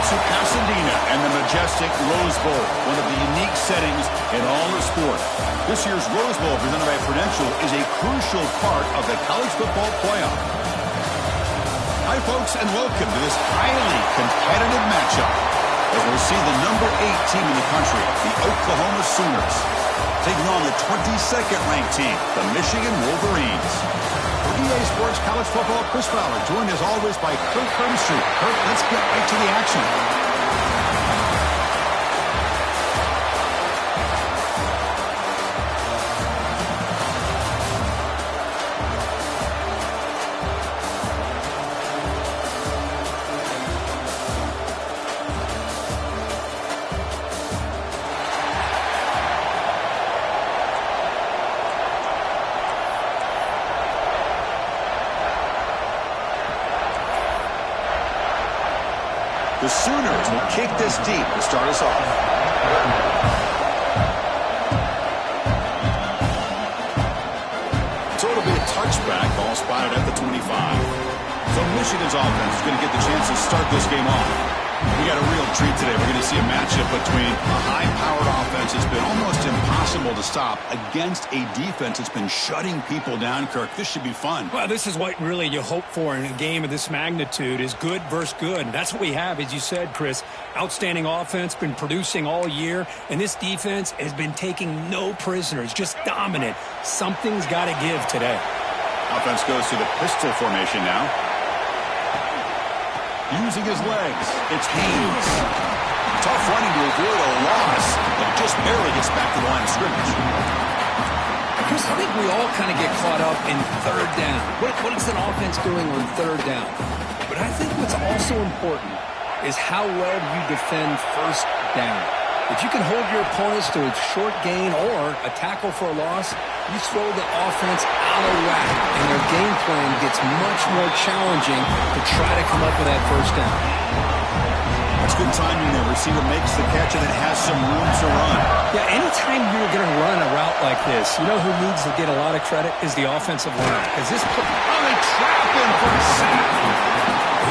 to Pasadena and the majestic Rose Bowl, one of the unique settings in all of sport. This year's Rose Bowl, presented by Prudential, is a crucial part of the college football playoff. Hi, folks, and welcome to this highly competitive matchup as we'll see the number 8 team in the country, the Oklahoma Sooners, taking on the 22nd ranked team, the Michigan Wolverines. For EA Sports College Football, Chris Fowler, joined as always by Kirk Curtis. Kirk, let's get right to the action. The Sooners will kick this deep to start us off. So it'll be a touchback, ball spotted at the 25. So Michigan's offense is going to get the chance to start this game off. We got a real treat today. We're going to see a matchup between a high-powered offense that's been almost impossible to stop against a defense that's been shutting people down, Kirk. This should be fun. Well, this is what really you hope for in a game of this magnitude is good versus good. That's what we have, as you said, Chris. Outstanding offense, been producing all year, and this defense has been taking no prisoners, just dominant. Something's got to give today. Offense goes to the pistol formation now. Using his legs, it's Haynes. Tough running to avoid a loss, but just barely gets back to the line of scrimmage. Chris, I think we all kind of get caught up in third down. What is an offense doing on third down? But I think what's also important is how well you defend first down. If you can hold your opponents to a short gain or a tackle for a loss, you throw the offense out of whack, and their game plan gets much more challenging to try to come up with that first down. That's good timing there. Receiver makes the catch and it has some room to run. Yeah, anytime you're going to run a route like this, you know who needs to get a lot of credit is the offensive line. Because this they trap him for a sack.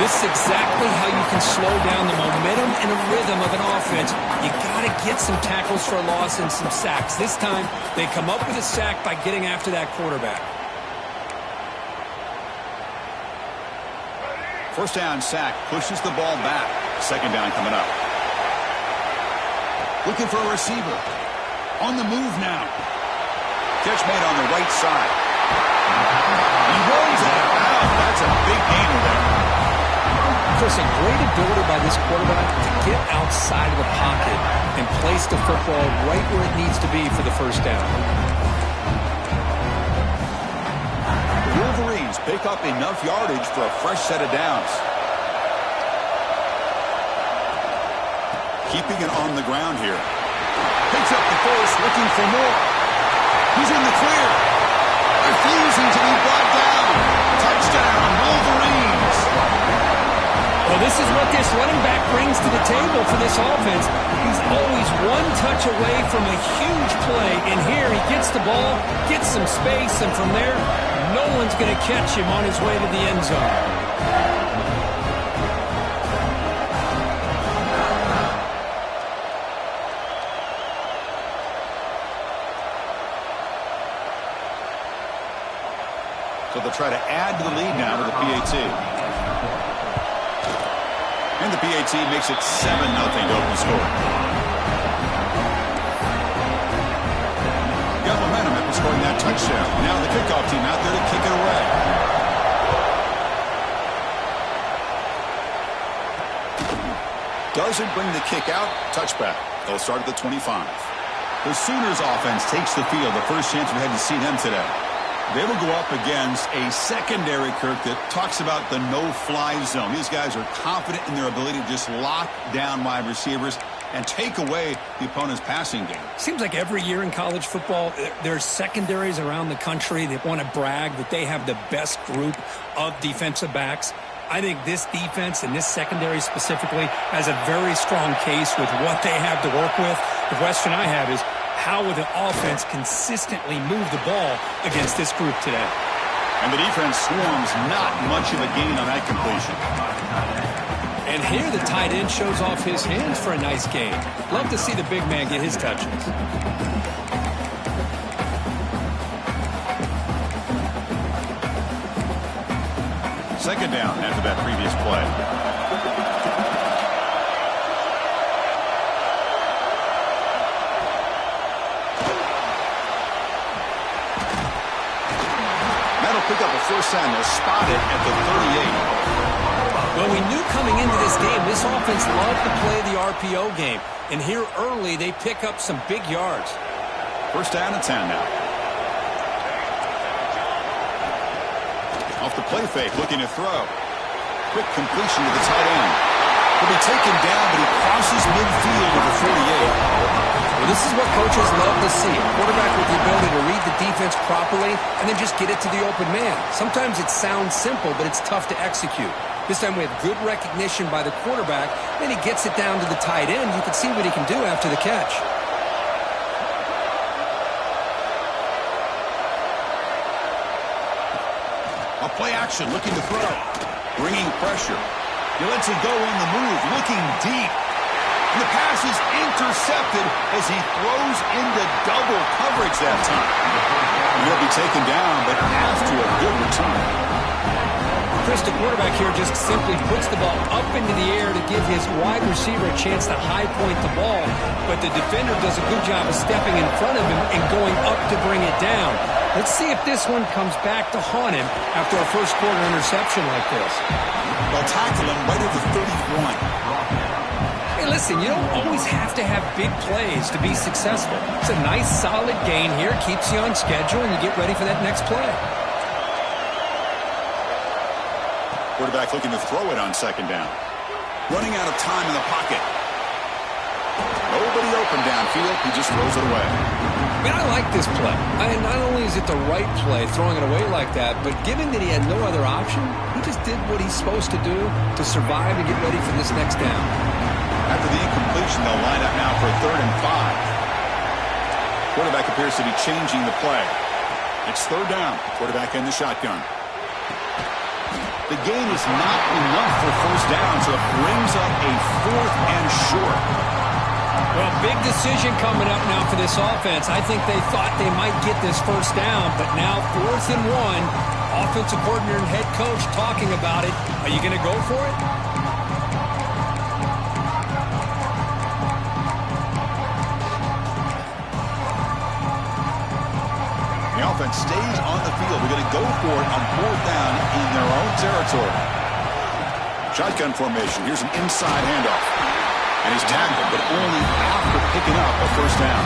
This is exactly how you can slow down the momentum and the rhythm of an offense. You got to get some tackles for a loss and some sacks. This time, they come up with a sack by getting after that quarterback. First down sack pushes the ball back. Second down coming up. Looking for a receiver. On the move now. Catch made on the right side. He rolls it out. That's a big gainer there. Chris, a great ability by this quarterback to get outside of the pocket and place the football right where it needs to be for the first down. The Wolverines pick up enough yardage for a fresh set of downs. Keeping it on the ground here. Picks up the first, looking for more. He's in the clear. Refusing to be brought down. Touchdown, Wolverines. Well, this is what this running back brings to the table for this offense. He's always one touch away from a huge play, and here he gets the ball, gets some space, and from there, no one's going to catch him on his way to the end zone. So they'll try to add to the lead now with the PAT. And the PAT makes it 7-0 to open score. Got momentum after scoring that touchdown. Now the kickoff team out there to kick it away. Doesn't bring the kick out. Touchback. They'll start at the 25. The Sooners offense takes the field. The first chance we had to see them today. They will go up against a secondary, Kirk, that talks about the no-fly zone. These guys are confident in their ability to just lock down wide receivers and take away the opponent's passing game. Seems like every year in college football, there's secondaries around the country that want to brag that they have the best group of defensive backs. I think this defense and this secondary specifically has a very strong case with what they have to work with. The question I have is, how will the offense consistently move the ball against this group today? And the defense swarms, not much of a gain on that completion. And here the tight end shows off his hands for a nice gain. Love to see the big man get his touches. Second down after that previous play. That'll pick up a first down. They'll spot it at the 38. Well, we knew coming into this game, this offense loved to play the RPO game. And here early, they pick up some big yards. First down and 10 now. Off the play fake, looking to throw. Quick completion to the tight end. He'll be taken down, but he crosses midfield at the 48. Well, this is what coaches love to see. A quarterback with the ability to read the defense properly and then just get it to the open man. Sometimes it sounds simple, but it's tough to execute. This time we have good recognition by the quarterback. Then he gets it down to the tight end. You can see what he can do after the catch. A play action, looking to throw. Bringing pressure. He lets it go on the move, looking deep. And the pass is intercepted as he throws into double coverage that time. He'll be taken down, but after a good return. Chris, the quarterback here just simply puts the ball up into the air to give his wide receiver a chance to high point the ball. But the defender does a good job of stepping in front of him and going up to bring it down. Let's see if this one comes back to haunt him after a first quarter interception like this. They'll tackle him right at the 31. Hey, listen, you don't always have to have big plays to be successful. It's a nice, solid gain here. Keeps you on schedule, and you get ready for that next play. Quarterback looking to throw it on second down. Running out of time in the pocket. Nobody open downfield. He just throws it away. Man, I like this play. Not only is it the right play, throwing it away like that, but given that he had no other option, he just did what he's supposed to do to survive and get ready for this next down. After the incompletion, they'll line up now for a 3rd and 5. Quarterback appears to be changing the play. It's 3rd down. Quarterback in the shotgun. The gain is not enough for first down, so it brings up a 4th and short. Well, big decision coming up now for this offense. I think they thought they might get this first down, but now 4th and 1. Offensive coordinator and head coach talking about it. Are you going to go for it? Offense stays on the field. We're going to go for it on 4th down in their own territory. Shotgun formation. Here's an inside handoff. And he's tackled, but only after picking up a first down.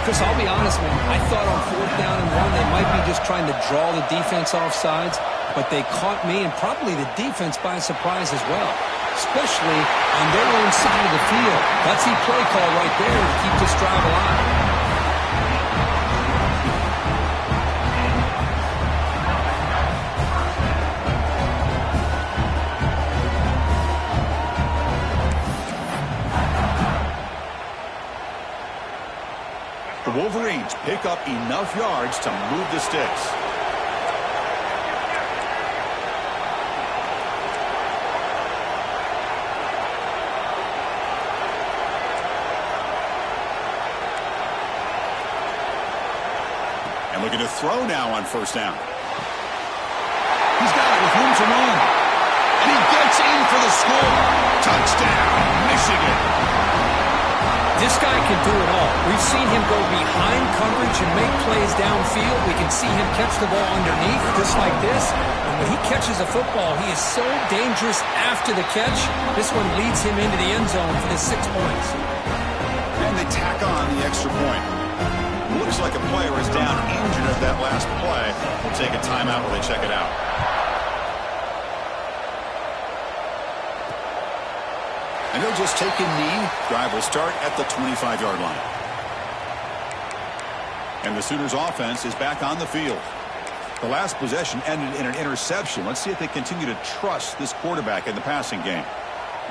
Chris, I'll be honest, man. I thought on 4th down and 1 they might be just trying to draw the defense off sides, but they caught me and probably the defense by surprise as well, especially on their own side of the field. Gutsy play call right there to keep this drive alive. The Wolverines pick up enough yards to move the sticks. And looking to throw now on first down. He's got it with room to run. And he gets in for the score. Touchdown, Michigan. This guy can do it all. We've seen him go behind coverage and make plays downfield. We can see him catch the ball underneath, just like this. And when he catches a football, he is so dangerous after the catch. This one leads him into the end zone for the 6 points. And they tack on the extra point. Looks like a player is down injured at that last play. We'll take a timeout while they check it out. And they'll just take a knee. Drive will start at the 25-yard line. And the Sooners offense is back on the field. The last possession ended in an interception. Let's see if they continue to trust this quarterback in the passing game.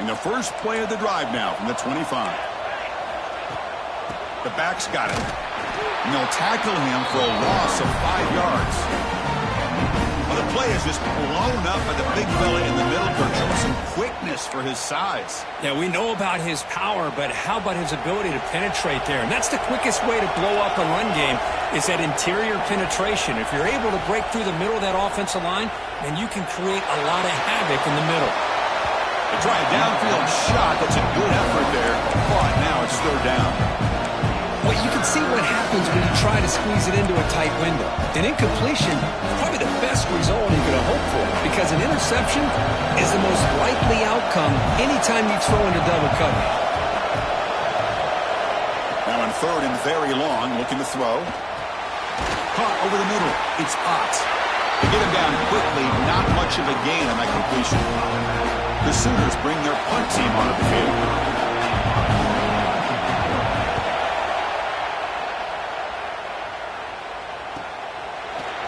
In the first play of the drive now from the 25. The back's got it. And they'll tackle him for a loss of 5 yards. Well, the play is just blown up by the big fella in the middle, Kirk, showing some quickness for his size. Yeah, we know about his power, but how about his ability to penetrate there? And that's the quickest way to blow up a run game is that interior penetration. If you're able to break through the middle of that offensive line, then you can create a lot of havoc in the middle. They try a downfield shot. That's a good effort there. But now it's third down. Well, you can see what happens when you try to squeeze it into a tight window. An incompletion is probably the best result you could hope for because an interception is the most likely outcome anytime you throw into double coverage. Now on third and very long, looking to throw. Caught over the middle. It's Ott. They get him down quickly. Not much of a gain on that completion. The Sooners bring their punt team onto the field.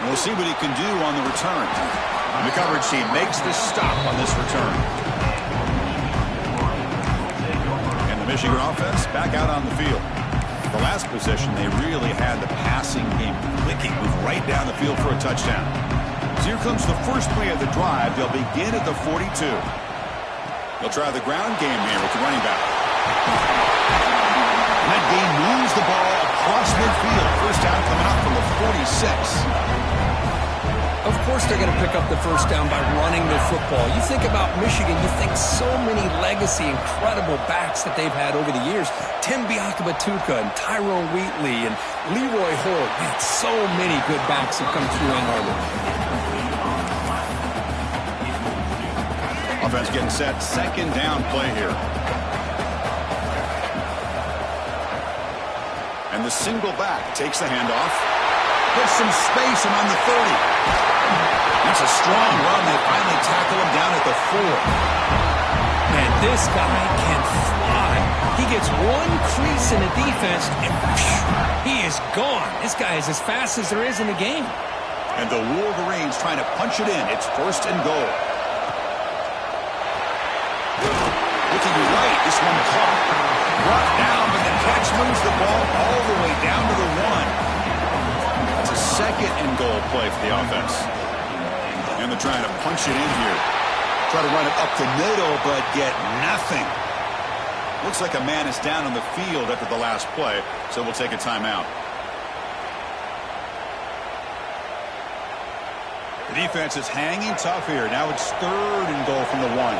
We'll see what he can do on the return. And the coverage team makes the stop on this return. And the Michigan offense back out on the field. The last possession, they really had the passing game clicking, move right down the field for a touchdown. So here comes the first play of the drive. They'll begin at the 42. They'll try the ground game here with the running back. And that game moves the ball across midfield. First down coming up from the 46. Of course they're going to pick up the first down by running the football. You think about Michigan, you think so many legacy, incredible backs that they've had over the years. Tim Biakabatuka and Tyrone Wheatley and Leroy Hoare. Man, so many good backs have come through Ann Arbor. Offense getting set. Second down play here. And the single back takes the handoff. Gets some space and on the 30. That's a strong run. They finally tackle him down at the 4. Man, this guy can fly. He gets one crease in the defense, and he is gone. This guy is as fast as there is in the game. And the Wolverines trying to punch it in. It's first and goal. Looking right, this one caught. Brought down, but the catch moves the ball all the way down to the 1. That's a second and goal play for the offense. And they're trying to punch it in here. Try to run it up the middle, but get nothing. Looks like a man is down on the field after the last play, so we'll take a timeout. The defense is hanging tough here. Now it's third and goal from the 1.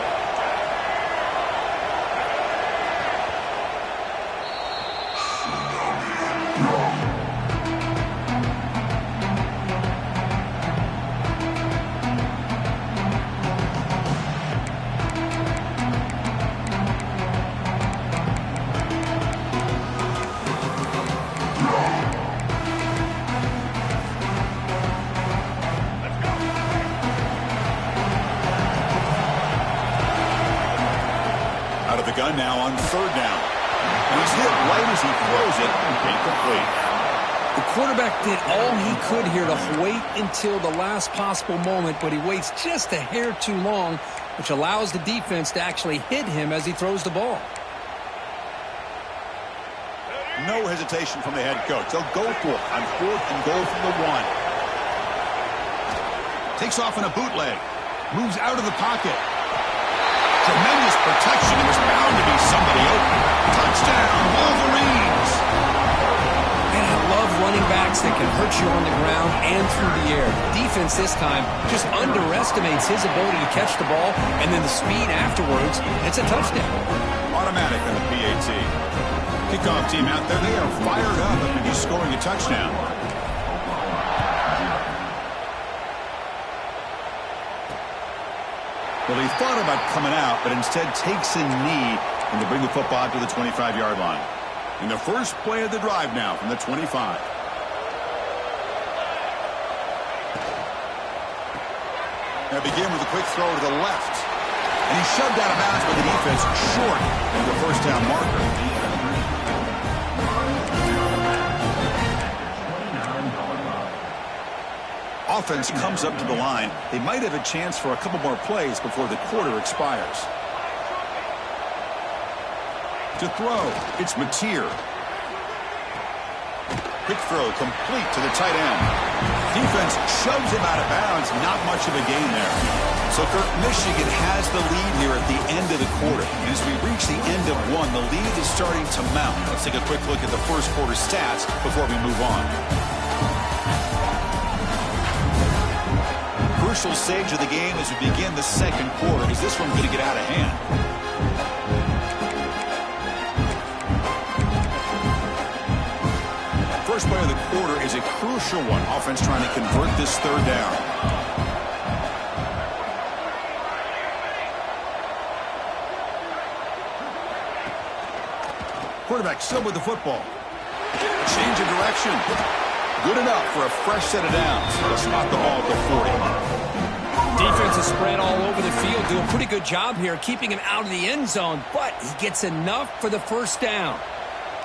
Gun now on third down. And he's hit right as he throws it. Incomplete. The quarterback did all he could here to wait until the last possible moment, but he waits just a hair too long, which allows the defense to actually hit him as he throws the ball. No hesitation from the head coach. They'll go for it on fourth and goal from the 1. Takes off in a bootleg. Moves out of the pocket. Tremendous protection. There was bound to be somebody open. Touchdown, Wolverines! And I love running backs that can hurt you on the ground and through the air. The defense this time just underestimates his ability to catch the ball, and then the speed afterwards, it's a touchdown. Automatic on the PAT. Kickoff team out there, they are fired up after just scoring a touchdown. Well, he thought about coming out, but instead takes a knee and to bring the football to the 25-yard line. In the first play of the drive now from the 25. Now begin with a quick throw to the left. And he's shoved out of bounds by the defense short of the first down marker. Offense comes up to the line. They might have a chance for a couple more plays before the quarter expires. To throw, it's Mateer. Quick throw complete to the tight end. Defense shoves him out of bounds. Not much of a gain there. So, Kirk, Michigan has the lead here at the end of the quarter. And as we reach the end of one, the lead is starting to mount. Let's take a quick look at the first quarter stats before we move on. Crucial stage of the game as we begin the second quarter. Is this one going to get out of hand? First play of the quarter is a crucial one. Offense trying to convert this third down. Quarterback still with the football. Change of direction. Good enough for a fresh set of downs. They'll spot the ball at the 40. Defense is spread all over the field. Do a pretty good job here keeping him out of the end zone, but he gets enough for the first down.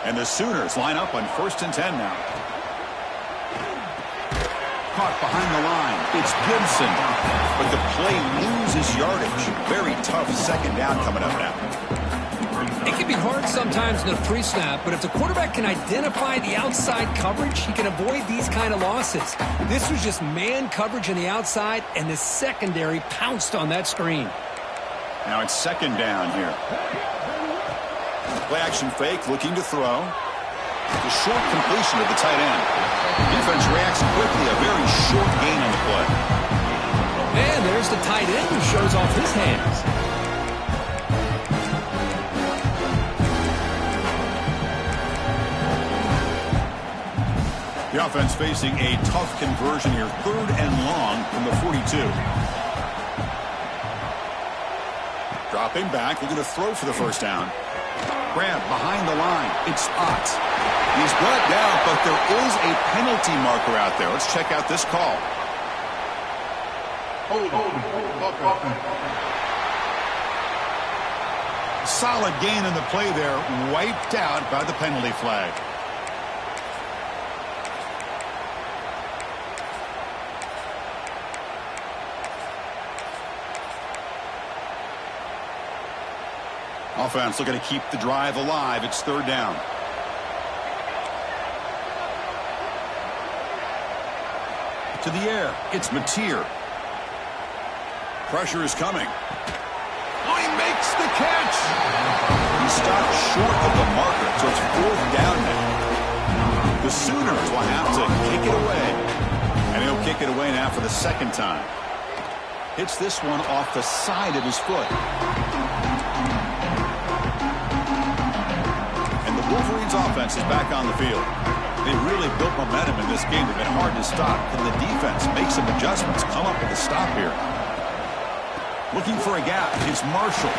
And the Sooners line up on 1st and 10 now. Caught behind the line. It's Gibson. But the play loses yardage. Very tough second down coming up now. It can be hard sometimes in a pre-snap, but if the quarterback can identify the outside coverage, he can avoid these kind of losses. This was just man coverage on the outside, and the secondary pounced on that screen. Now it's second down here. Play action fake, looking to throw. The short completion of the tight end. Defense reacts quickly, a very short gain on the play. And there's the tight end who shows off his hands. The offense facing a tough conversion here. 3rd and long from the 42. Dropping back, looking to throw for the first down. Grab behind the line. It's Spot. He's brought down, but there is a penalty marker out there. Let's check out this call. Solid gain in the play there. Wiped out by the penalty flag. Offense looking to keep the drive alive. It's 3rd down. To the air. It's Mateer. Pressure is coming. Oh, he makes the catch. He stopped short of the marker, so it's 4th down now. The Sooners will have to kick it away. And he'll kick it away now for the 2nd time. Hits this one off the side of his foot. Wolverines offense is back on the field. They really built momentum in this game. They've been hard to stop. Can the defense make some adjustments? Come up with a stop here. Looking for a gap. It's Marshall.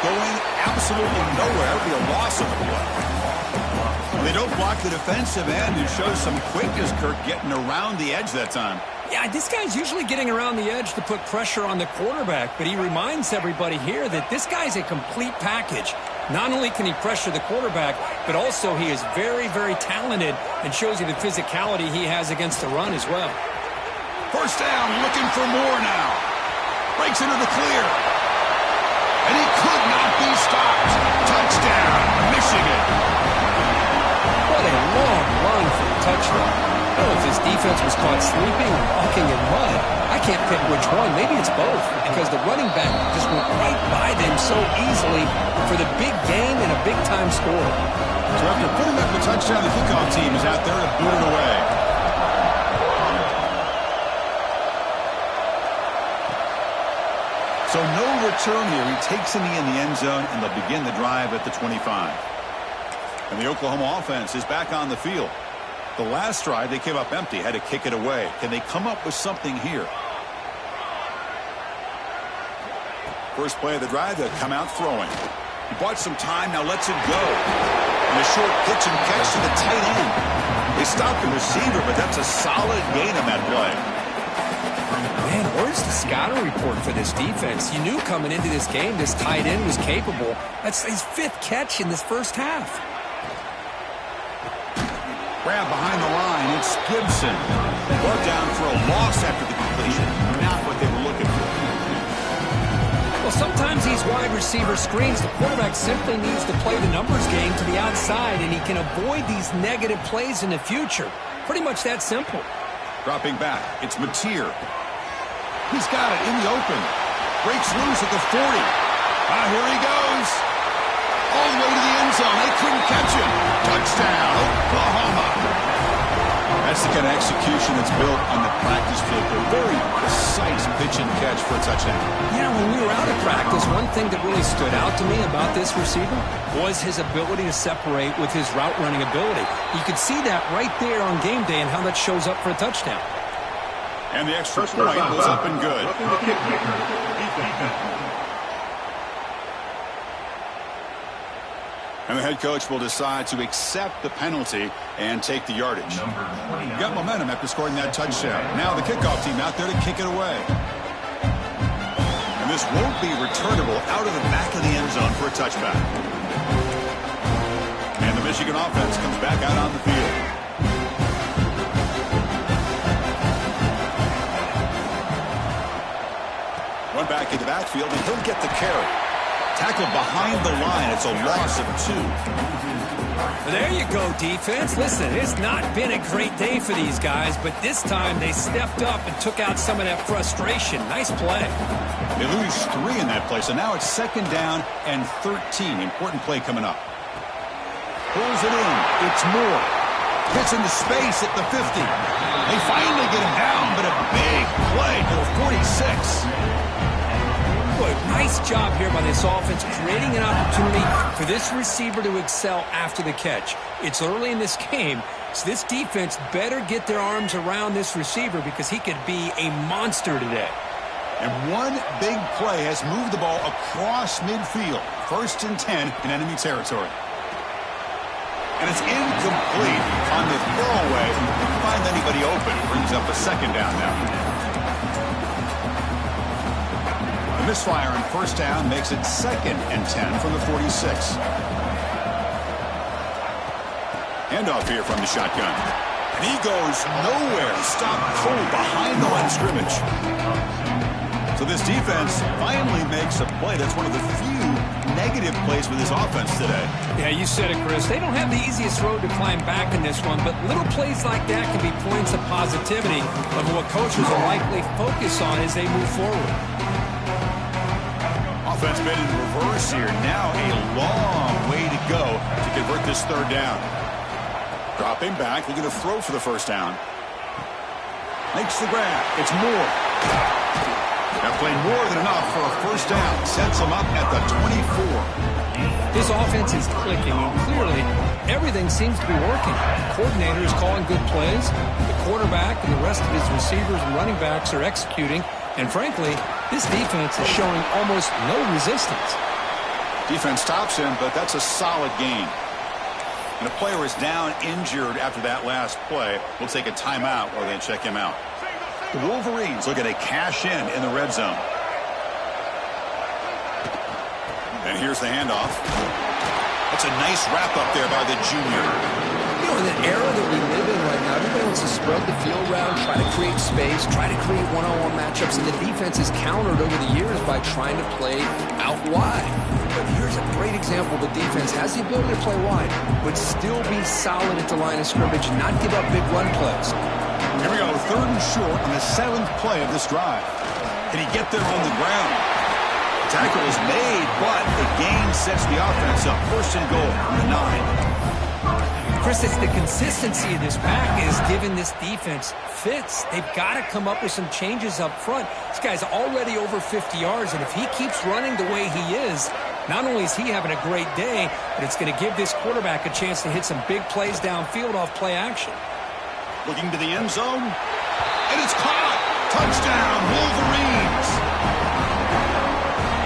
Going absolutely nowhere. It'll be a loss of the play. They don't block the defensive end. It shows some quickness, Kirk, getting around the edge that time. Yeah, this guy's usually getting around the edge to put pressure on the quarterback, but he reminds everybody here that this guy's a complete package. Not only can he pressure the quarterback, but also he is very, very talented and shows you the physicality he has against the run as well. First down, looking for more now. Breaks into the clear. And he could not be stopped. Touchdown, Michigan. What a long run for a touchdown. I don't know if his defense was caught sleeping or walking in mud. I can't pick which one. Maybe it's both, because the running back just went right by them so easily for the big gain and a big-time score. So after putting up the touchdown, the kickoff team is out there to boot it away. So no return here. He takes in the end zone, and they'll begin the drive at the 25. And the Oklahoma offense is back on the field. The last drive, they came up empty, had to kick it away. Can they come up with something here? First play of the drive, they'll come out throwing. He bought some time, now lets it go. And a short pitch and catch to the tight end. They stopped the receiver, but that's a solid gain on that play. Man, where's the scouting report for this defense? You knew coming into this game this tight end was capable. That's his 5th catch in this first half. Grab behind the line. It's Gibson. Brought down for a loss after the completion. Not what they were looking for. Well, sometimes these wide receiver screens, the quarterback simply needs to play the numbers game to the outside, and he can avoid these negative plays in the future. Pretty much that simple. Dropping back, it's Mateer. He's got it in the open. Breaks loose at the 40. Here he goes. All the way to the end zone. They couldn't catch him. Touchdown, Oklahoma. That's the kind of execution that's built on the practice field. A very precise pitch and catch for a touchdown. Yeah, when we were out of practice, one thing that really stood out to me about this receiver was his ability to separate with his route running ability. You could see that right there on game day and how that shows up for a touchdown. And the extra point was up and good. And the head coach will decide to accept the penalty and take the yardage. Got momentum after scoring that touchdown. Now the kickoff team out there to kick it away. And this won't be returnable out of the back of the end zone for a touchback. And the Michigan offense comes back out on the field. Run back in the backfield, and he'll get the carry. Tackled behind the line. It's a loss of 2. There you go, defense. Listen, it's not been a great day for these guys, but this time they stepped up and took out some of that frustration. Nice play. They lose 3 in that play, so now it's 2nd down and 13. Important play coming up. Pulls it in. It's Moore. Gets into space at the 50. They finally get him down, but a big play to the 46. Boy, nice job here by this offense, creating an opportunity for this receiver to excel after the catch. It's early in this game, so this defense better get their arms around this receiver because he could be a monster today. And one big play has moved the ball across midfield. 1st and 10 in enemy territory. And it's incomplete on the throwaway. Didn't find anybody open. Brings up a 2nd down now. Misfire on 1st down makes it 2nd and 10 from the 46. Handoff here from the shotgun. And he goes nowhere. Stopped cold behind the line of scrimmage. So this defense finally makes a play. That's one of the few negative plays for this offense today. Yeah, you said it, Chris. They don't have the easiest road to climb back in this one, but little plays like that can be points of positivity of what coaches will likely focus on as they move forward. Offense made in reverse here. Now a long way to go to convert this 3rd down. Dropping back, looking to throw for the 1st down. Makes the grab. It's Moore. That played more than enough for a 1st down. Sets him up at the 24. This offense is clicking, and clearly everything seems to be working. The coordinator is calling good plays. The quarterback and the rest of his receivers and running backs are executing. And frankly, this defense is showing almost no resistance. Defense stops him, but that's a solid gain. And a player is down injured after that last play. We'll take a timeout while they check him out. The Wolverines looking to cash in the red zone. And here's the handoff. That's a nice wrap up there by the junior. You know, in the era that we live in right now, everybody wants to spread the field around, try to create space, try to create one-on-one matchups, and the defense is countered over the years by trying to play out wide. But here's a great example. The defense has the ability to play wide, but still be solid at the line of scrimmage and not give up big run plays. Here we go, 3rd and short on the 7th play of this drive. Can he get there on the ground? The tackle is made, but the gain sets the offense up. 1st and goal from the 9. Chris, it's the consistency of this pack is giving this defense fits. They've got to come up with some changes up front. This guy's already over 50 yards, and if he keeps running the way he is, not only is he having a great day, but it's going to give this quarterback a chance to hit some big plays downfield off play action. Looking to the end zone, and it's caught. Touchdown, Wolverines.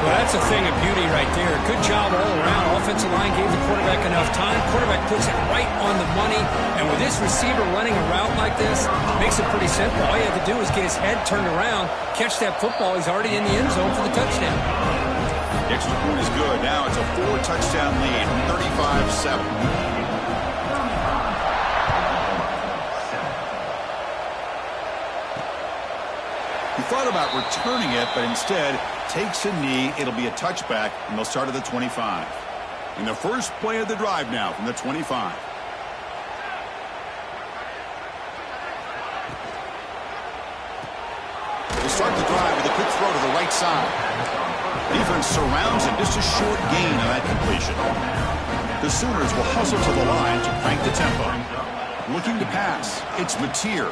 Well, that's a thing of beauty right there. Good job all around. Offensive line gave the quarterback enough time. Quarterback puts it right on the money. And with this receiver running a route like this, makes it pretty simple. All you have to do is get his head turned around, catch that football. He's already in the end zone for the touchdown. The extra point is good. Now it's a 4-touchdown lead, 35-7. He thought about returning it, but instead takes a knee. It'll be a touchback, and they'll start at the 25. In the first play of the drive now from the 25. start the drive with a quick throw to the right side. Defense surrounds him, just a short gain on that completion. The Sooners will hustle to the line to crank the tempo. Looking to pass, it's Mateer.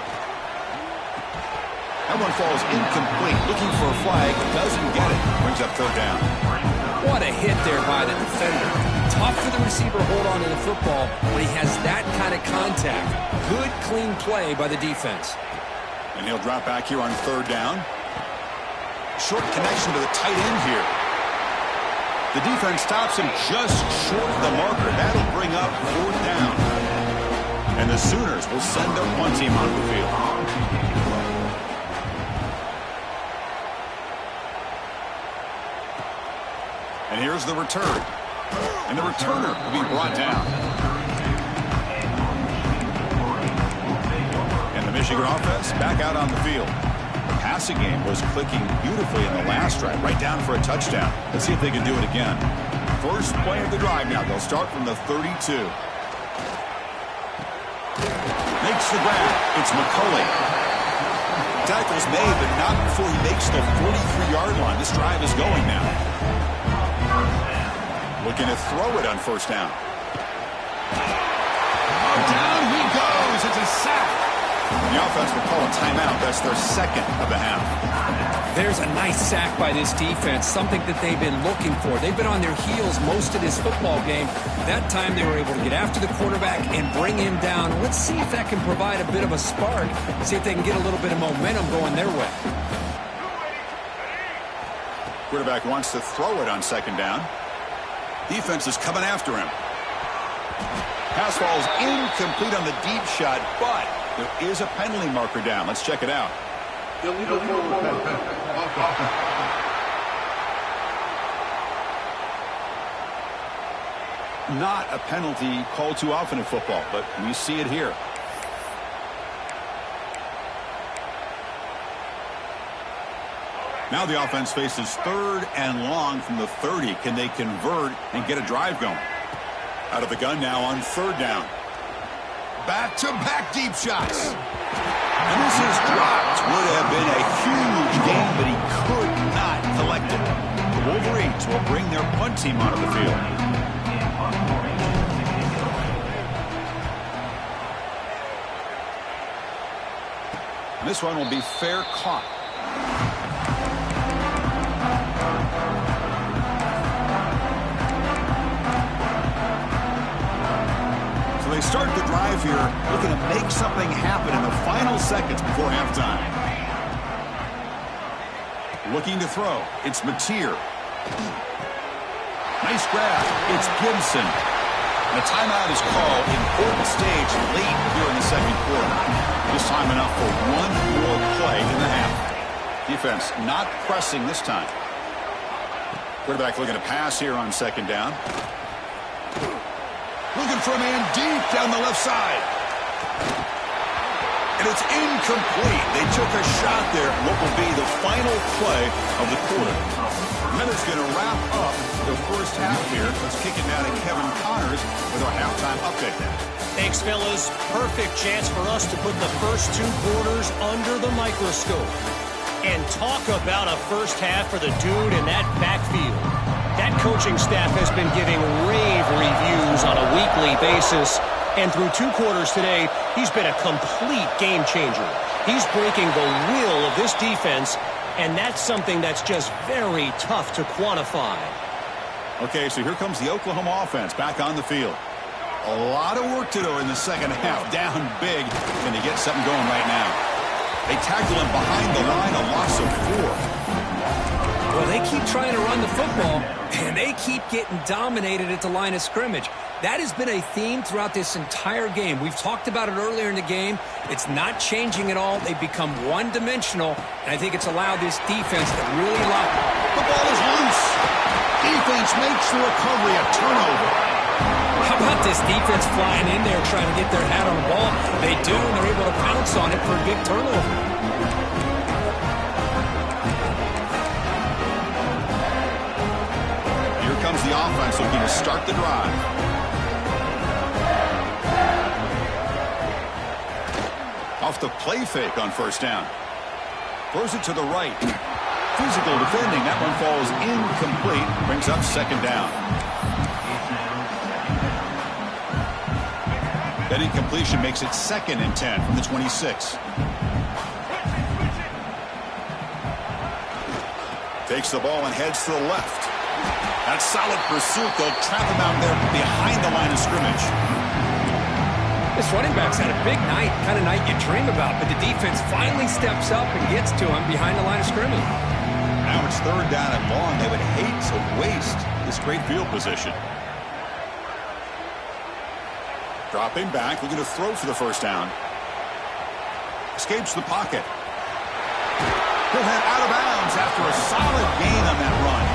That one falls incomplete. Looking for a flag, doesn't get it. Brings up third down. What a hit there by the defender. Tough for the receiver to hold on to the football when he has that kind of contact. Good, clean play by the defense. And he'll drop back here on third down. Short connection to the tight end here. The defense stops him just short of the marker. That'll bring up fourth down. And the Sooners will send their punt team onto the field. And here's the return. And the returner will be brought down. And the Michigan offense back out on the field. The passing game was clicking beautifully in the last drive, right down for a touchdown. Let's see if they can do it again. First play of the drive now. They'll start from the 32. Makes the grab. It's McCulley. Tackles made, but not before he makes the 43-yard line. This drive is going now. Looking to throw it on first down. Oh, down he goes. It's a sack. The offense will call a timeout. That's their second of the half. There's a nice sack by this defense, something that they've been looking for. They've been on their heels most of this football game. That time they were able to get after the quarterback and bring him down. Let's see if that can provide a bit of a spark, see if they can get a little bit of momentum going their way. Quarterback wants to throw it on second down. Defense is coming after him. Pass falls incomplete on the deep shot, but there is a penalty marker down. Let's check it out. Not a penalty called too often in football, but we see it here. Now the offense faces third and long from the 30. Can they convert and get a drive going? Out of the gun now on third down. Back-to-back deep shots. And this is dropped. Would have been a huge gain, but he could not collect it. The Wolverines will bring their punt team onto the field. And this one will be fair caught. They start the drive here, looking to make something happen in the final seconds before halftime. Looking to throw. It's Mateer. Nice grab. It's Gibson. And a timeout is called. Important stage late here in the second quarter. This time enough for one more play in the half. Defense not pressing this time. Quarterback looking to pass here on second down. Looking for a man deep down the left side. And it's incomplete. They took a shot there. What will be the final play of the quarter. And that is going to wrap up the first half here. Let's kick it now to Kevin Connors with our halftime update. Thanks, fellas. Perfect chance for us to put the first two quarters under the microscope. And talk about a first half for the dude in that backfield. That coaching staff has been giving rave reviews on a weekly basis. And through two quarters today, he's been a complete game changer. He's breaking the will of this defense, and that's something that's just very tough to quantify. Okay, so here comes the Oklahoma offense back on the field. A lot of work to do in the second half. Down big, and they get something going right now. They tackle him behind the line, a loss of 4. Well, they keep trying to run the football, and they keep getting dominated at the line of scrimmage. That has been a theme throughout this entire game. We've talked about it earlier in the game. It's not changing at all. They've become one-dimensional, and I think it's allowed this defense to really lock. The ball is loose. Defense makes the recovery a turnover. How about this defense flying in there trying to get their hat on the ball? They do, and they're able to pounce on it for a big turnover. Here comes the offense looking to start the drive. Off the play fake on first down. Throws it to the right. Physical defending. That one falls incomplete. Brings up second down. That incompletion makes it 2nd and 10 from the 26. Takes the ball and heads to the left. That's solid pursuit. They'll trap him out there behind the line of scrimmage. This running back's had a big night, kind of night you dream about, but the defense finally steps up and gets to him behind the line of scrimmage. Now it's 3rd down and long. They would hate to waste this great field position. Dropping back, looking to throw for the 1st down. Escapes the pocket. He'll head out of bounds after a solid gain on that run.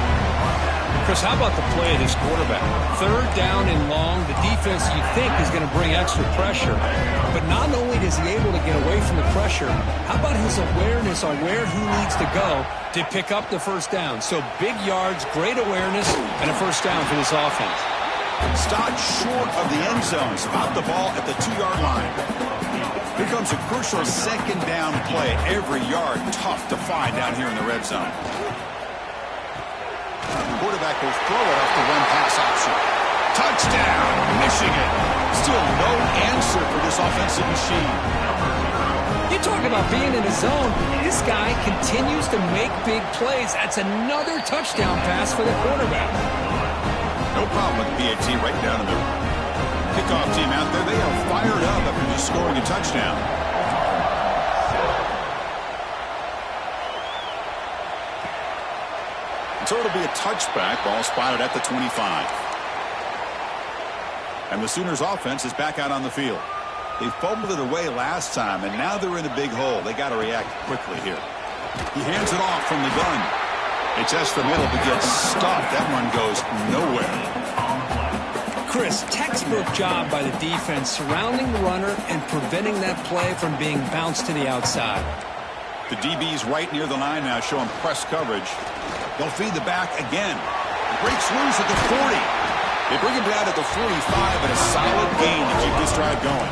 Chris, how about the play of this quarterback? 3rd down and long. The defense, you think, is going to bring extra pressure. But not only is he able to get away from the pressure, how about his awareness on where he needs to go to pick up the 1st down? So big yards, great awareness, and a 1st down for this offense. Stopped short of the end zone. Spot the ball at the 2-yard line. Here comes a crucial 2nd down play. Every yard tough to find down here in the red zone. Quarterback will throw it off the one-pass option. Touchdown, Michigan. Still no answer for this offensive machine. You talk about being in the zone. This guy continues to make big plays. That's another touchdown pass for the quarterback. No problem with the PAT right down in the kickoff team out there. They are fired up after just scoring a touchdown. So it'll be a touchback. Ball spotted at the 25. And the Sooners offense is back out on the field. They fumbled it away last time, and now they're in a big hole. They got to react quickly here. He hands it off from the gun. They test the middle, but gets stopped. That one goes nowhere. Chris, textbook job by the defense surrounding the runner and preventing that play from being bounced to the outside. The DB's right near the line now, showing press coverage. They'll feed the back again. Breaks loose at the 40. They bring him down at the 45, and a solid gain to keep this drive going.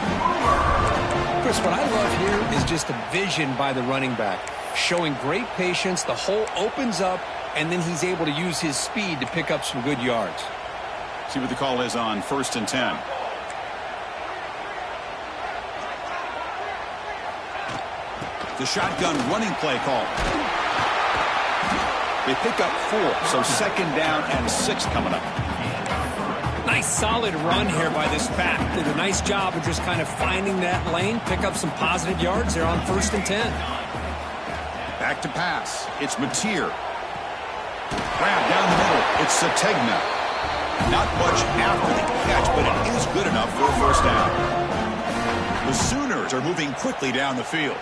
Chris, what I love here is just the vision by the running back. Showing great patience, the hole opens up, and then he's able to use his speed to pick up some good yards. See what the call is on 1st and 10. The shotgun running play call. They pick up 4, so 2nd down and 6 coming up. Nice solid run here by this back. Did a nice job of just kind of finding that lane, pick up some positive yards there on 1st and 10. Back to pass. It's Mateer. Grab down the middle. It's Sategna. Not much after the catch, but it is good enough for a 1st down. The Sooners are moving quickly down the field.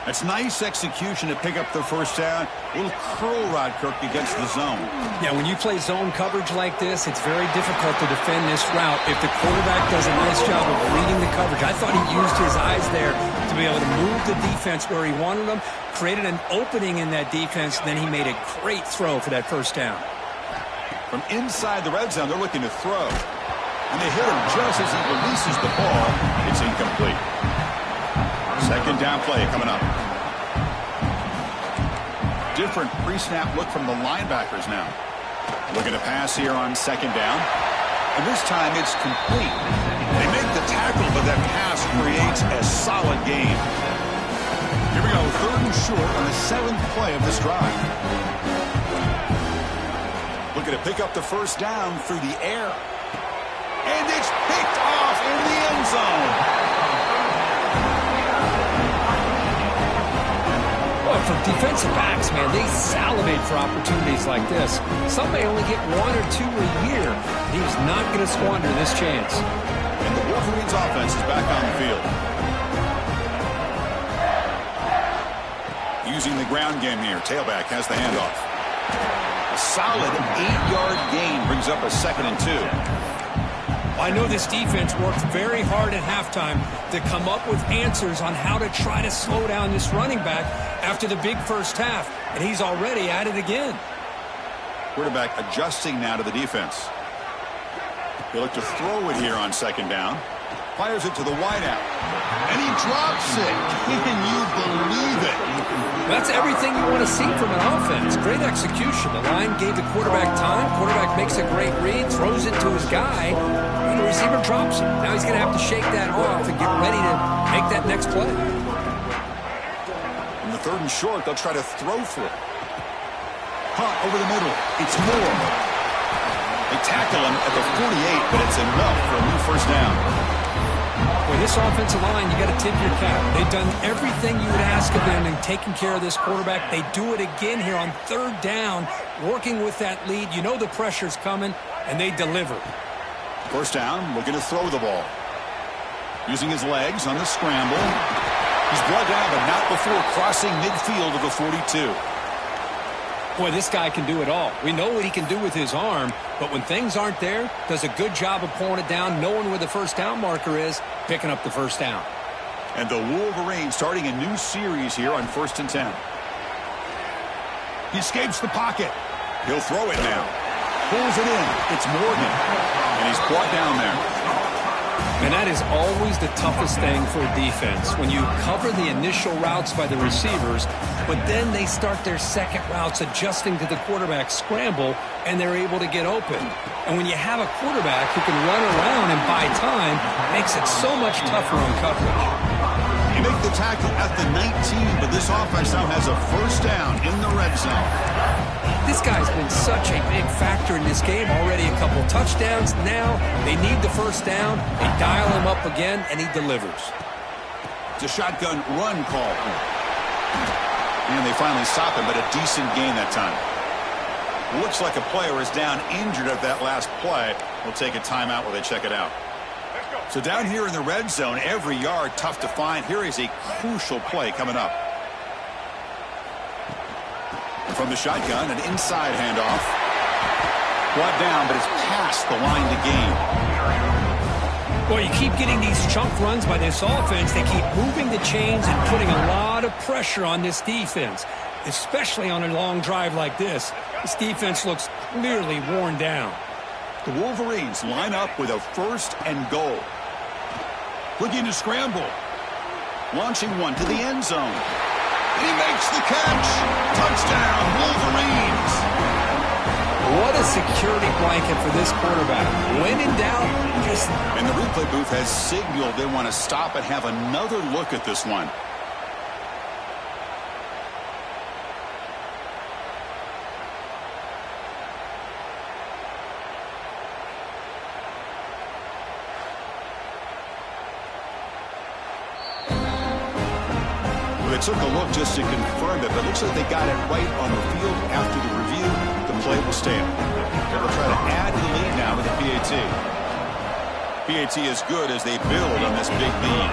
That's nice execution to pick up the 1st down. A little curl rod, Kirk, against the zone. Yeah, when you play zone coverage like this, it's very difficult to defend this route if the quarterback does a nice job of reading the coverage. I thought he used his eyes there to be able to move the defense where he wanted them, created an opening in that defense, then he made a great throw for that 1st down. From inside the red zone, they're looking to throw. And they hit him just as he releases the ball. It's incomplete. 2nd down play coming up. Different pre-snap look from the linebackers now. Looking to pass here on 2nd down. And this time it's complete. They make the tackle, but that pass creates a solid gain. Here we go, 3rd and short on the 7th play of this drive. Looking to pick up the 1st down through the air. And it's picked off in the end zone. Well, for defensive backs, man, they salivate for opportunities like this. Some may only get 1 or 2 a year. He's not going to squander this chance. And the Wolverines offense is back on the field. Using the ground game here. Tailback has the handoff. A solid 8-yard gain brings up a 2nd and 2. I know this defense worked very hard at halftime to come up with answers on how to try to slow down this running back after the big 1st half, and he's already at it again. Quarterback adjusting now to the defense. They look to throw it here on 2nd down. Fires it to the wideout. And he drops it. Can you believe it? That's everything you want to see from an offense. Great execution. The line gave the quarterback time. Quarterback makes a great read, throws it to his guy, and the receiver drops it. Now he's going to have to shake that off and get ready to make that next play. In the 3rd and short, they'll try to throw for it. Hunt over the middle. It's Moore. They tackle him at the 48, but it's enough for a new first down. With this offensive line, you got to tip your cap. They've done everything you would ask of them in taking care of this quarterback. They do it again here on 3rd down, working with that lead. You know the pressure's coming, and they deliver. First down, looking to throw the ball. Using his legs on the scramble. He's brought down, but not before crossing midfield of the 42. Boy, this guy can do it all. We know what he can do with his arm, but when things aren't there, does a good job of pulling it down, knowing where the first down marker is, picking up the first down. And the Wolverines starting a new series here on 1st and 10. He escapes the pocket. He'll throw it now. Pulls it in. It's Morgan. And he's brought down there. And that is always the toughest thing for a defense, when you cover the initial routes by the receivers, but then they start their second routes adjusting to the quarterback's scramble, and they're able to get open. And when you have a quarterback who can run around and buy time, it makes it so much tougher on coverage. You make the tackle at the 19, but this offense now has a first down in the red zone. This guy's been such a big factor in this game. Already a couple touchdowns. Now they need the first down. They dial him up again, and he delivers. It's a shotgun run call. And they finally stop him, but a decent gain that time. Looks like a player is down injured at that last play. We'll take a timeout while they check it out. So down here in the red zone, every yard tough to find. Here is a crucial play coming up. From the shotgun, an inside handoff. Brought down, but it's past the line to gain. Well, you keep getting these chunk runs by this offense. They keep moving the chains and putting a lot of pressure on this defense, especially on a long drive like this. This defense looks clearly worn down. The Wolverines line up with a 1st and goal. Looking to scramble. Launching one to the end zone. He makes the catch. Touchdown, Wolverines. What a security blanket for this quarterback. When in doubt, just... And the replay booth has signaled they want to stop and have another look at this one. They took a look just to confirm it, but it looks like they got it right on the field. After the review, the play will stand. They will try to add to the lead now with the PAT. PAT is good as they build on this big lead.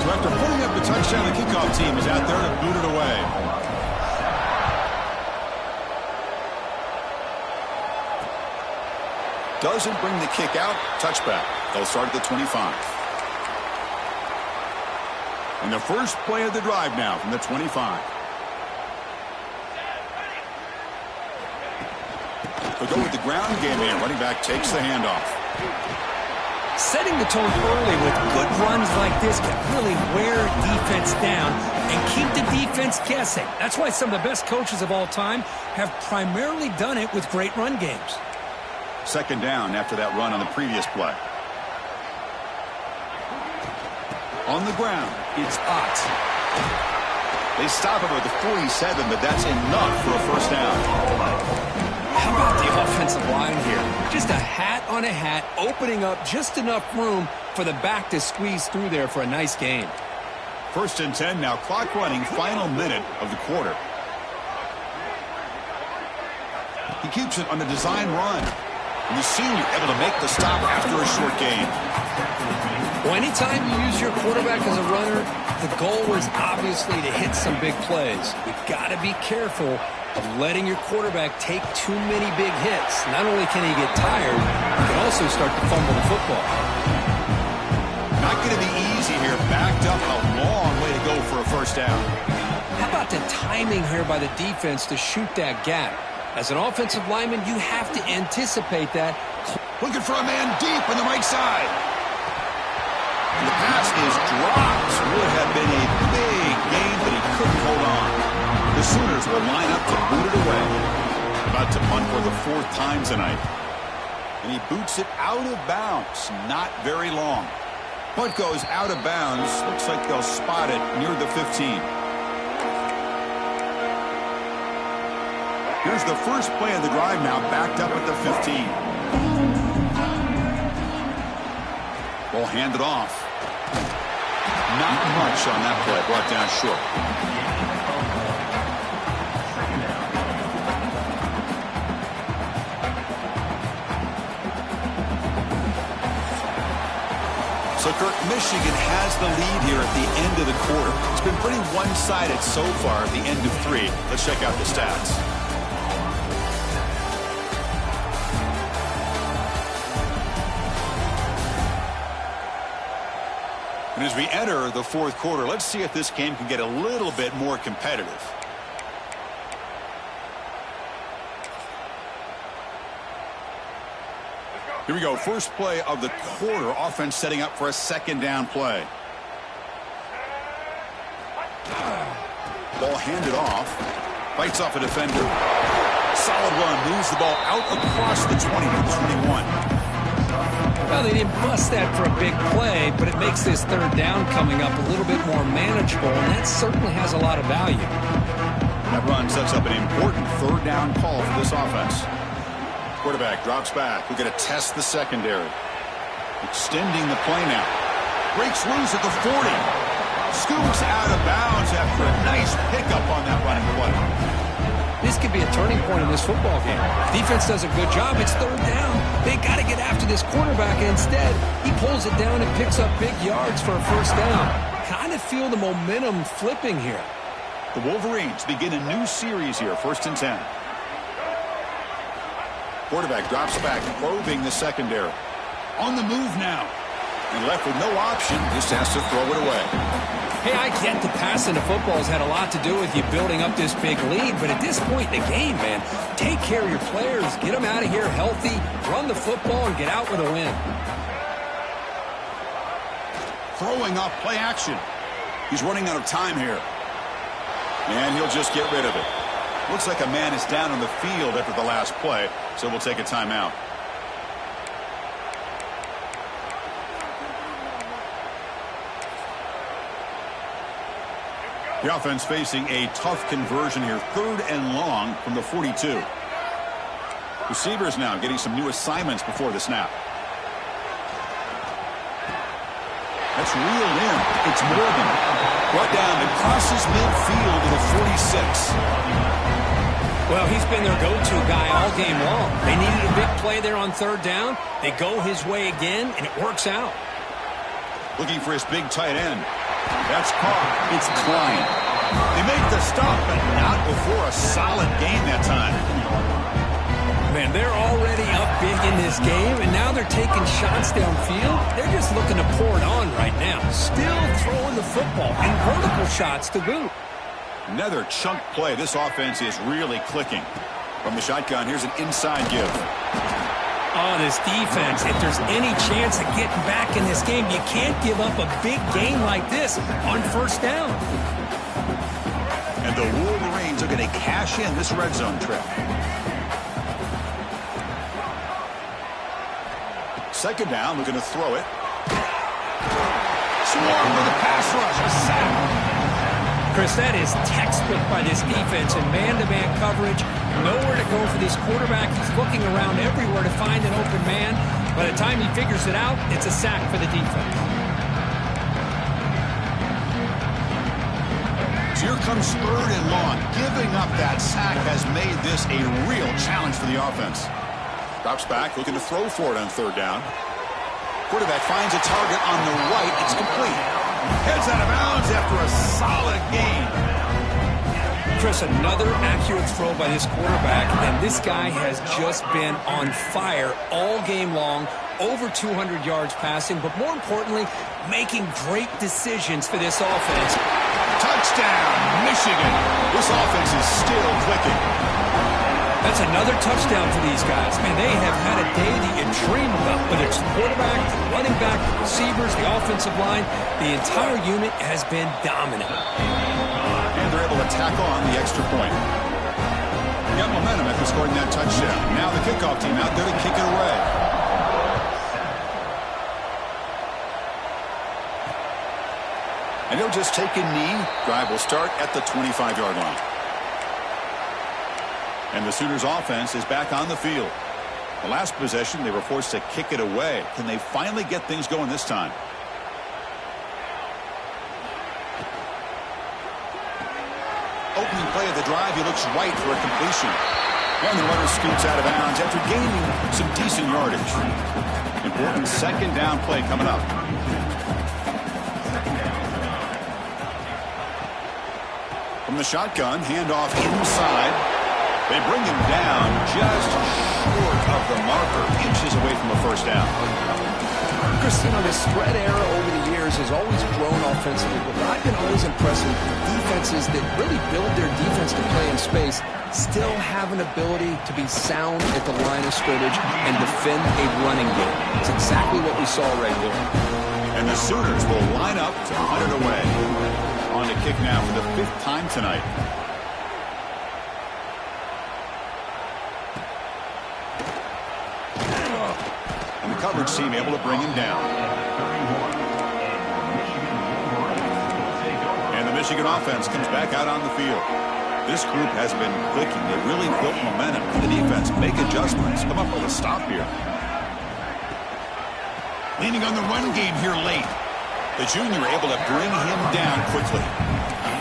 So after putting up the touchdown, the kickoff team is out there to boot it away. Doesn't bring the kick out. Touchback. They'll start at the 25. And the first play of the drive now from the 25. They'll go with the ground game here. Running back takes the handoff. Setting the tone early with good runs like this can really wear defense down and keep the defense guessing. That's why some of the best coaches of all time have primarily done it with great run games. 2nd down after that run on the previous play. On the ground, it's Ott. They stop him at the 47, but that's enough for a first down. How about the offensive line here? Just a hat on a hat, opening up just enough room for the back to squeeze through there for a nice gain. 1st and 10 now, clock running, final minute of the quarter. He keeps it on the design run. And the senior able to make the stop after a short gain. Well, anytime you use your quarterback as a runner, the goal is obviously to hit some big plays. You've got to be careful of letting your quarterback take too many big hits. Not only can he get tired, he can also start to fumble the football. Not going to be easy here. Backed up, a long way to go for a first down. How about the timing here by the defense to shoot that gap? As an offensive lineman, you have to anticipate that. Looking for a man deep on the right side. And the pass is dropped. Would have defenders will line up to boot it away. About to punt for the 4th time tonight. And he boots it out of bounds. Not very long. Punt goes out of bounds. Looks like they'll spot it near the 15. Here's the first play of the drive now, backed up at the 15. Ball handed off. Not much on that play, brought down short. So, Kirk, Michigan has the lead here at the end of the quarter. It's been pretty one-sided so far at the end of 3. Let's check out the stats. And as we enter the 4th quarter, let's see if this game can get a little bit more competitive. Here we go. First play of the quarter. Offense setting up for a 2nd down play. Ball handed off. Fights off a defender. Solid run. Moves the ball out across the 20 to the 21. Well, they didn't bust that for a big play, but it makes this 3rd down coming up a little bit more manageable, and that certainly has a lot of value. That run sets up an important 3rd down call for this offense. Quarterback drops back. We're going to test the secondary. Extending the play now. Breaks loose at the 40. Scoops out of bounds after a nice pickup on that running play. This could be a turning point in this football game. Defense does a good job. It's 3rd down. They got to get after this quarterback, and instead, he pulls it down and picks up big yards for a 1st down. Kind of feel the momentum flipping here. The Wolverines begin a new series here, 1st and 10. Quarterback drops back, probing the secondary. On the move now. And left with no option, just has to throw it away. Hey, I get the passing of football has had a lot to do with you building up this big lead, but at this point in the game, man, take care of your players, get them out of here healthy, run the football, and get out with a win. Throwing off play action. He's running out of time here. And he'll just get rid of it. Looks like a man is down on the field after the last play, so we'll take a timeout. The offense facing a tough conversion here. 3rd and long from the 42. Receivers now getting some new assignments before the snap. That's reeled in. It's Morgan. Brought down and crosses midfield to the 46. Well, he's been their go-to guy all game long. They needed a big play there on 3rd down. They go his way again, and it works out. Looking for his big tight end. That's caught. It's Klein. They make the stop, but not before a solid game that time. Man, they're already up big in this game, and now they're taking shots downfield. They're just looking to pour it on right now. Still throwing the football, and vertical shots to boot. Another chunk play. This offense is really clicking. From the shotgun, here's an inside give. Oh, this defense, if there's any chance of getting back in this game, you can't give up a big game like this on 1st down. And the Wolverines are going to cash in this red zone trip. 2nd down, looking to throw it. Swarm with a pass rush, a sack. Chris, that is textbook by this defense in man-to-man coverage. Nowhere to go for this quarterback. He's looking around everywhere to find an open man. By the time he figures it out, it's a sack for the defense. So here comes 3rd and long. Giving up that sack has made this a real challenge for the offense. Drops back, looking to throw for it on 3rd down. Quarterback finds a target on the right. It's complete. Heads out of bounds after a solid gain. Chris, another accurate throw by this quarterback, and this guy has just been on fire all game long. Over 200 yards passing, but more importantly, making great decisions for this offense. Touchdown, Michigan. This offense is still clicking. That's another touchdown for these guys. Man, they have had a day that you dream about. Whether it's the quarterback, the running back, the receivers, the offensive line, the entire unit has been dominant. And they're able to tack on the extra point. Got momentum after scoring that touchdown. Now the kickoff team out there to kick it away. And he'll just take a knee. Drive will start at the 25-yard line. And the Sooners offense is back on the field. The last possession, they were forced to kick it away. Can they finally get things going this time? Opening play of the drive, he looks right for a completion. And the runner scoots out of bounds after gaining some decent yardage. Important second down play coming up. From the shotgun, handoff inside. They bring him down just short of the marker, inches away from a first down. Chris, you know, the spread era over the years has always grown offensively, but I've been always impressed with defenses that really build their defense to play in space, still have an ability to be sound at the line of scrimmage and defend a running game. It's exactly what we saw right here. And the Sooners will line up to punt it away. On to kick now for the 5th time tonight. And the coverage team able to bring him down. And the Michigan offense comes back out on the field. This group has been clicking. They really built momentum for the defense. Make adjustments. Come up with a stop here. Leaning on the run game here late. The junior able to bring him down quickly.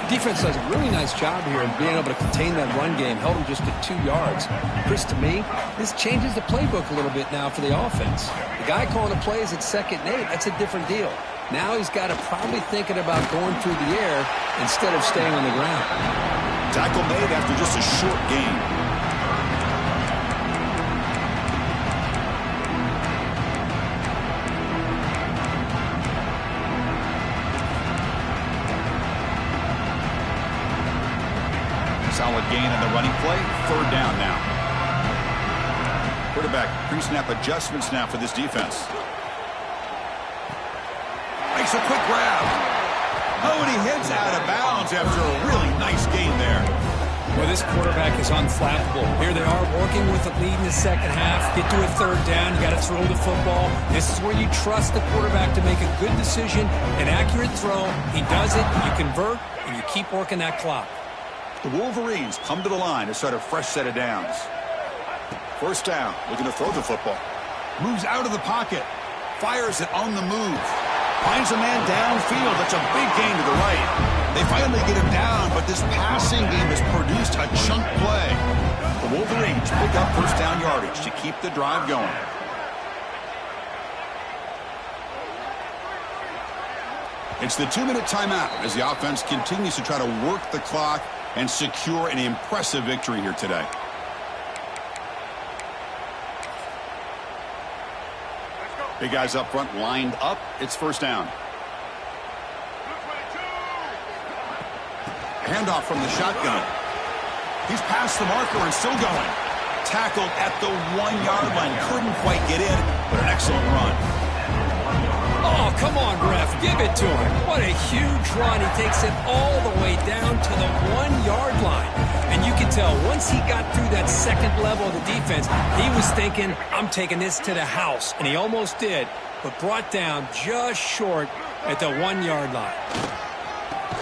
Defense does a really nice job here in being able to contain that run game. Held him just at 2 yards. Chris, to me, this changes the playbook a little bit now for the offense. The guy calling the plays at 2nd and 8, that's a different deal. Now he's got to probably thinking about going through the air instead of staying on the ground. Tackle made after just a short gain. Solid gain in the running play. 3rd down now. Quarterback pre-snap adjustments now for this defense. Makes a quick grab. Oh, and he heads out of bounds after a really nice gain there. Well, this quarterback is unflappable. Here they are working with a lead in the second half. Get to a 3rd down. You got to throw the football. This is where you trust the quarterback to make a good decision, an accurate throw. He does it. You convert, and you keep working that clock. The Wolverines come to the line to start a fresh set of downs. 1st down, looking to throw the football. Moves out of the pocket. Fires it on the move. Finds a man downfield. That's a big gain to the right. They finally get him down, but this passing game has produced a chunk play. The Wolverines pick up 1st down yardage to keep the drive going. It's the 2-minute timeout as the offense continues to try to work the clock and secure an impressive victory here today. Big guys up front lined up. It's 1st down. Handoff from the shotgun. He's past the marker and still going. Tackled at the 1-yard line. Couldn't quite get in, but an excellent run. Oh, come on, ref. Give it to him. What a huge run. He takes it all the way down to the 1-yard line. And you can tell once he got through that 2nd level of the defense, he was thinking, I'm taking this to the house. And he almost did, but brought down just short at the 1-yard line.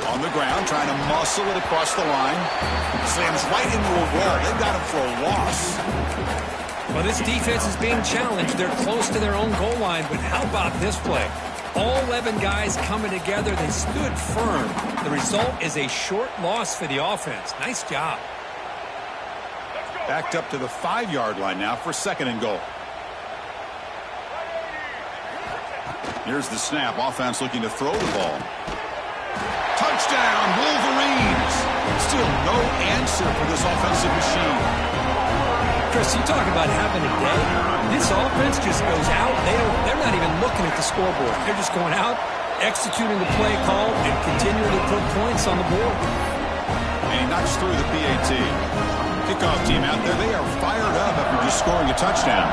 On the ground, trying to muscle it across the line. Slams right into a wall. They've got him for a loss. Well, this defense is being challenged. They're close to their own goal line, but how about this play? All 11 guys coming together. They stood firm. The result is a short loss for the offense. Nice job. Backed up to the 5-yard line now for 2nd and goal. Here's the snap. Offense looking to throw the ball. Touchdown, Wolverines. Still no answer for this offensive machine. Chris, you talk about having a day. This offense just goes out. They're not even looking at the scoreboard. They're just going out, executing the play call, and continuing to put points on the board. And he knocks through the PAT. Kickoff team out there. They are fired up after just scoring a touchdown.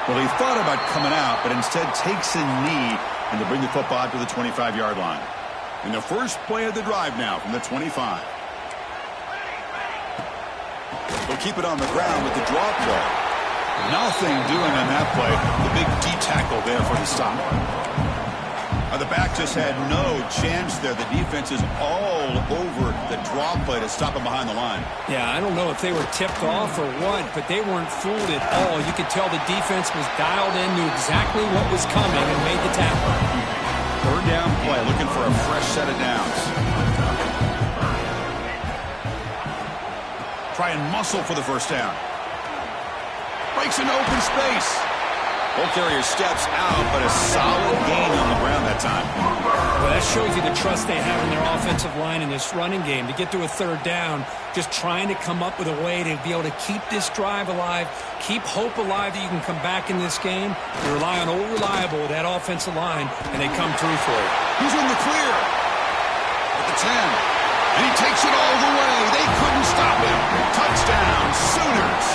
Well, he thought about coming out, but instead takes a knee and to bring the football out to the 25-yard line. And the first play of the drive now from the 25. They'll keep it on the ground with the draw play. Nothing doing on that play. The big D tackle there for the stop. The back just had no chance there. The defense is all over the draw play to stop him behind the line. Yeah, I don't know if they were tipped off or what, but they weren't fooled at all. You could tell the defense was dialed in, knew exactly what was coming, and made the tackle. Third down play, looking for a fresh set of downs. Try and muscle for the first down. Breaks into open space. Ball carrier steps out, but a solid gain on the ground that time. Well, that shows you the trust they have in their offensive line in this running game. To get to a third down, just trying to come up with a way to be able to keep this drive alive, keep hope alive that you can come back in this game. You rely on old reliable with that offensive line, and they come through for it. He's in the clear at the 10. And he takes it all the way. They couldn't stop him. Touchdown, Sooners.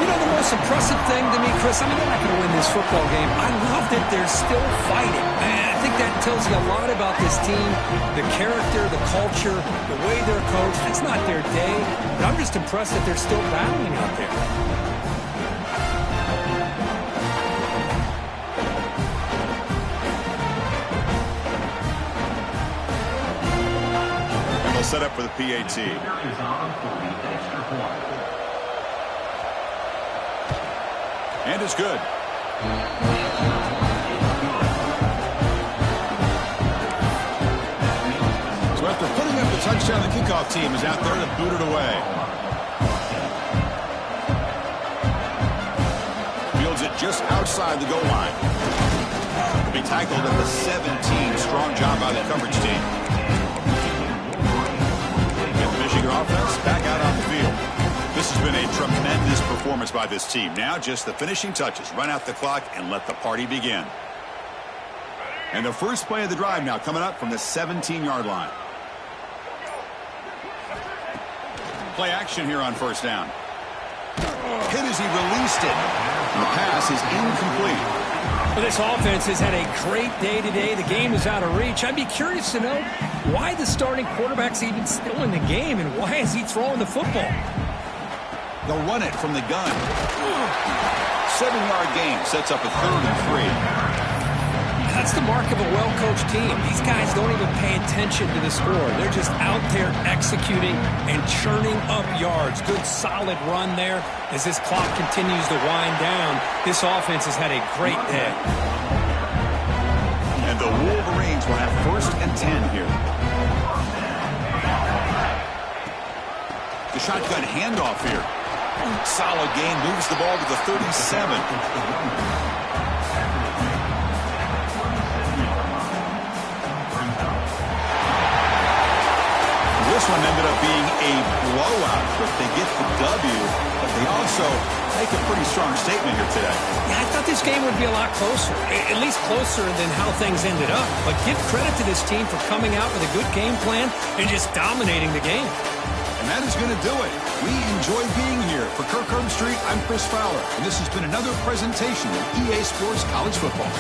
You know, the most impressive thing to me, Chris, I mean, they're not going to win this football game. I love that they're still fighting. And I think that tells you a lot about this team, the character, the culture, the way they're coached. It's not their day, but I'm just impressed that they're still battling out there. Set up for the PAT. And it's good. So after putting up the touchdown, the kickoff team is out there to boot it away. Fields it just outside the goal line. Will be tackled at the 17. Strong job by the coverage team. Michigan offense back out on the field. This has been a tremendous performance by this team. Now just the finishing touches. Run out the clock and let the party begin. And the first play of the drive now coming up from the 17-yard line. Play action here on first down. Hit as he released it. And the pass is incomplete. Well, this offense has had a great day today. The game is out of reach. I'd be curious to know why the starting quarterback's even still in the game and why is he throwing the football? They'll run it from the gun. 7-yard gain sets up a 3rd and 3. That's the mark of a well-coached team. These guys don't even pay attention to the score. They're just out there executing and churning up yards. Good, solid run there. As this clock continues to wind down, this offense has had a great day. And the Wolverines will have 1st and 10 here. The shotgun handoff here. Solid gain, moves the ball to the 37. This one ended up being a blowout, but they get the W, but they also make a pretty strong statement here today. Yeah, I thought this game would be a lot closer, at least closer than how things ended up. But give credit to this team for coming out with a good game plan and just dominating the game. And that is going to do it. We enjoy being here. For Kirk Street, I'm Chris Fowler, and this has been another presentation of EA Sports College Football.